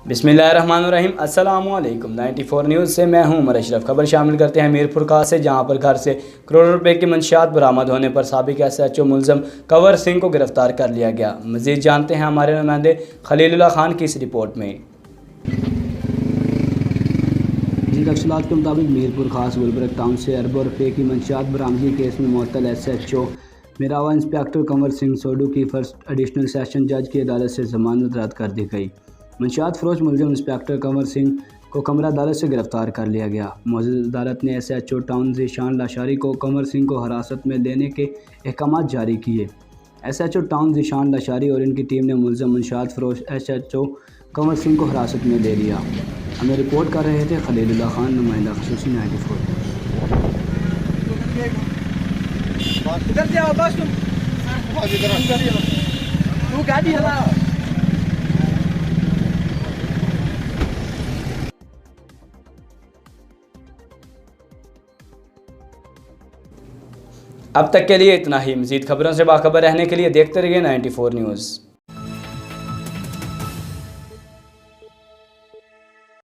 बिस्मिल्लाहिर्रहमानिर्रहीम। अस्सलामुअलैकुम। 94 न्यूज़ से मैं हूं उमर अशरफ। खबर शामिल करते हैं मीरपुर खास से, जहां पर घर से करोड़ों रुपए की मंशियात बरामद होने पर साबिक SHO मुलजम कंवर सिंह को गिरफ्तार कर लिया गया। मजीद जानते हैं हमारे नुमाइंदे खलीलुल्लाह खान की इस रिपोर्ट में। जी तफसीलात के मुताबिक मीरपुर खास गुलबर्ग टाउन से अरबों रुपये की मंशियात बरामदगी केस में मुअत्तल SHO मेरावा इंस्पेक्टर कंवर सिंह सोडू की फर्स्ट एडिशनल सेशन जज की अदालत से जमानत रद्द कर दी गई। मंशियात फरोश मुलजिम इंस्पेक्टर कंवर सिंह को कमरा अदालत से गिरफ्तार कर लिया गया। मौजूद अदालत ने SHO टाउन ज़ीशान लाशारी को कंवर सिंह को हिरासत में लेने के अहकाम जारी किए। SHO टाउन ज़ीशान लाशारी और इनकी टीम ने मुलजिम मंशियात फरोश SHO कंवर सिंह को हिरासत में ले लिया। हमें रिपोर्ट कर रहे थे खलीलुल्लाह खान, नुमाइंदा ख़ुसूसी 94। अब तक के लिए इतना ही। मज़ीद खबरों से बाखबर रहने के लिए देखते रहिए 94 न्यूज़।